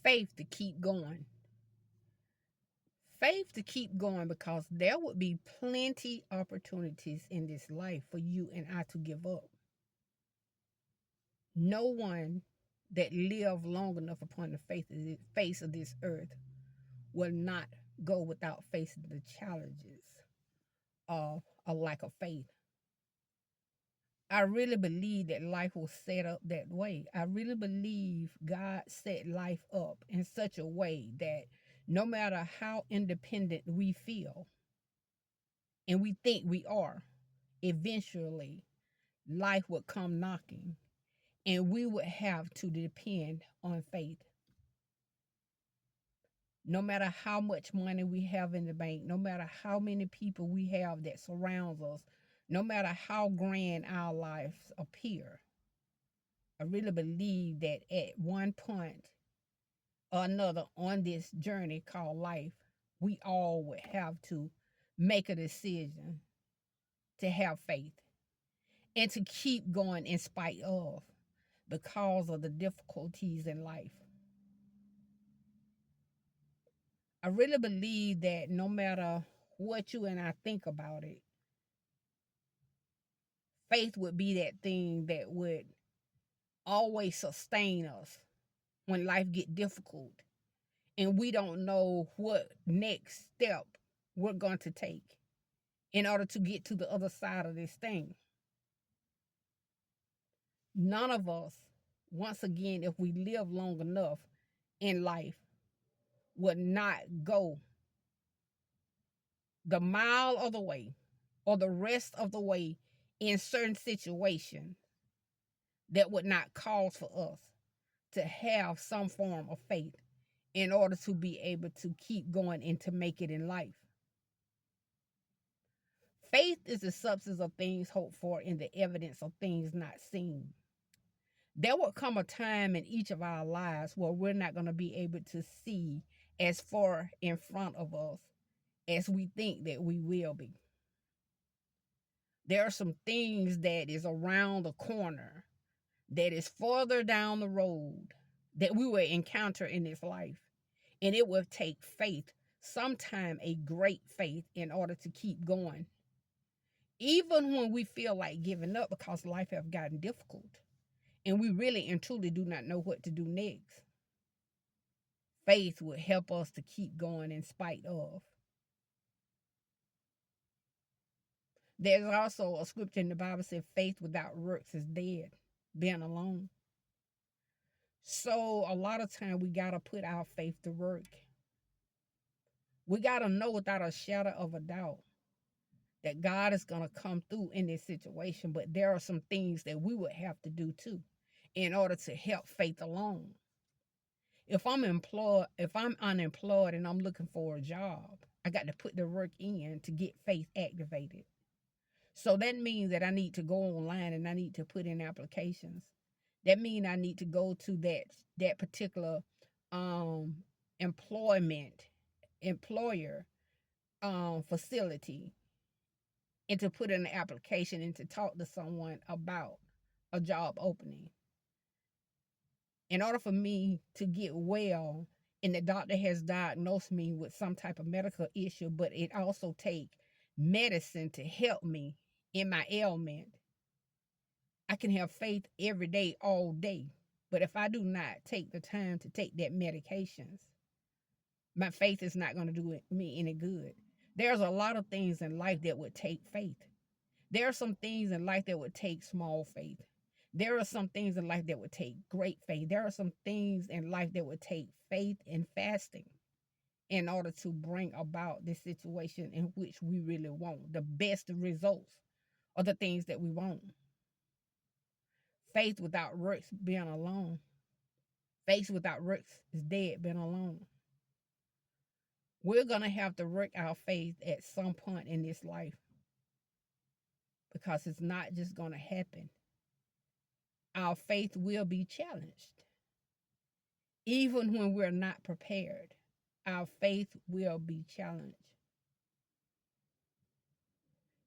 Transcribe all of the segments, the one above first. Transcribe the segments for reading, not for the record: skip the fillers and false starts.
faith to keep going. Faith to keep going because there would be plenty opportunities in this life for you and I to give up. No one that lived long enough upon the face of this earth will not go without facing the challenges of a lack of faith. I really believe that life was set up that way. I really believe God set life up in such a way that no matter how independent we feel and we think we are, eventually life would come knocking and we would have to depend on faith. No matter how much money we have in the bank, no matter how many people we have that surrounds us, no matter how grand our lives appear, I really believe that at one point or another on this journey called life, we all would have to make a decision to have faith and to keep going in spite of because of the difficulties in life. I really believe that no matter what you and I think about it, faith would be that thing that would always sustain us when life get difficult and we don't know what next step we're going to take in order to get to the other side of this thing. None of us, once again, if we live long enough in life, would not go the mile of the way or the rest of the way in certain situations that would not cause for us to have some form of faith in order to be able to keep going and to make it in life. Faith is the substance of things hoped for and the evidence of things not seen. There will come a time in each of our lives where we're not going to be able to see as far in front of us as we think that we will be. There are some things that is around the corner that is further down the road that we will encounter in this life. And it will take faith, sometime a great faith, in order to keep going. Even when we feel like giving up because life has gotten difficult and we really and truly do not know what to do next, faith will help us to keep going in spite of. There's also a scripture in the Bible that says faith without works is dead, being alone. So a lot of time we got to put our faith to work. We got to know without a shadow of a doubt that God is going to come through in this situation, but there are some things that we would have to do too in order to help faith along. If I'm unemployed and I'm looking for a job, I got to put the work in to get faith activated. So that means that I need to go online and I need to put in applications. That means I need to go to that particular um employer facility and to put in an application and to talk to someone about a job opening. In order for me to get well, and the doctor has diagnosed me with some type of medical issue, but it also take medicine to help me in my ailment. I can have faith every day, all day. But if I do not take the time to take that medications, my faith is not going to do me any good. There's a lot of things in life that would take faith. There are some things in life that would take small faith. There are some things in life that would take great faith. There are some things in life that would take faith and fasting in order to bring about this situation in which we really want the best results of the things that we want. Faith without works being alone. Faith without works is dead being alone. We're going to have to work our faith at some point in this life because it's not just going to happen. Our faith will be challenged. Even when we're not prepared, our faith will be challenged.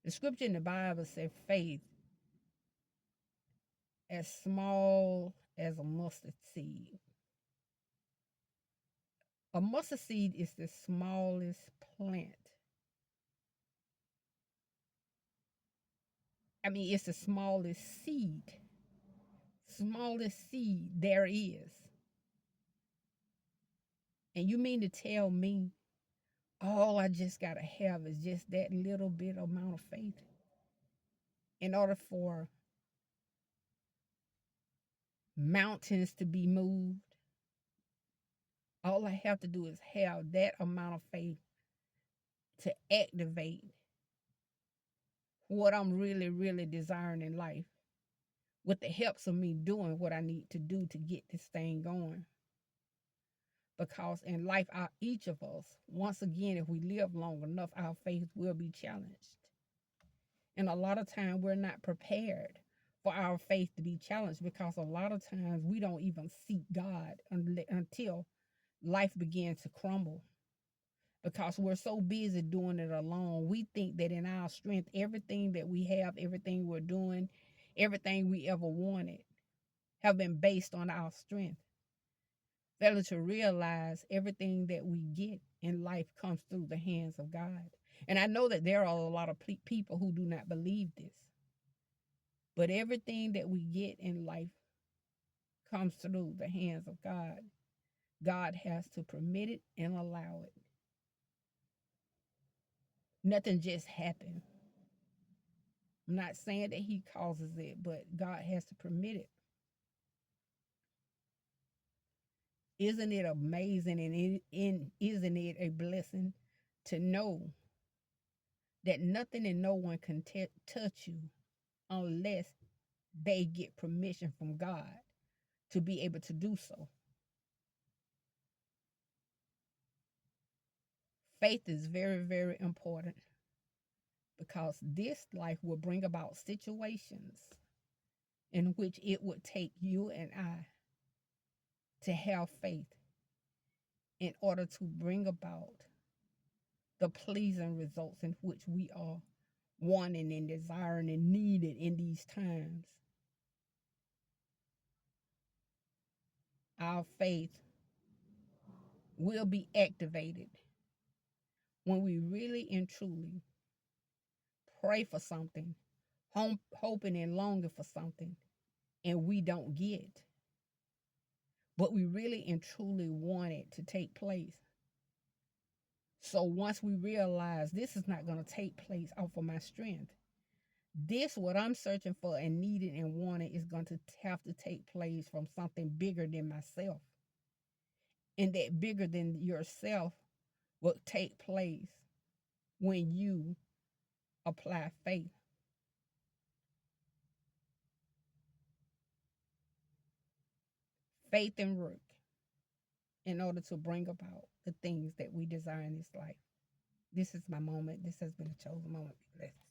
The scripture in the Bible says faith as small as a mustard seed. A mustard seed is the smallest plant. I mean, it's the smallest seed there is. And you mean to tell me all I just got to have is just that little bit amount of faith in order for mountains to be moved? All I have to do is have that amount of faith to activate what I'm really, really desiring in life with the helps of me doing what I need to do to get this thing going. Because in life, each of us, once again, if we live long enough, our faith will be challenged. And a lot of time we're not prepared for our faith to be challenged because a lot of times we don't even seek God until life begins to crumble. Because we're so busy doing it alone, we think that in our strength, everything that we have, everything we're doing, everything we ever wanted, have been based on our strength. Failing to realize everything that we get in life comes through the hands of God. And I know that there are a lot of people who do not believe this. But everything that we get in life comes through the hands of God. God has to permit it and allow it. Nothing just happens. I'm not saying that He causes it, but God has to permit it. Isn't it amazing and isn't it a blessing to know that nothing and no one can touch you unless they get permission from God to be able to do so? Faith is very, very important because this life will bring about situations in which it would take you and I to have faith in order to bring about the pleasing results in which we are wanting and desiring and needed in these times. Our faith will be activated when we really and truly pray for something, hoping and longing for something, and we don't get, but we really and truly want it to take place. So once we realize this is not going to take place off of my strength, this, what I'm searching for and needing and wanting, is going to have to take place from something bigger than myself. And that bigger than yourself will take place when you apply faith. Faith and work in order to bring about the things that we desire in this life. This is my moment. This has been a chosen moment. Be blessed.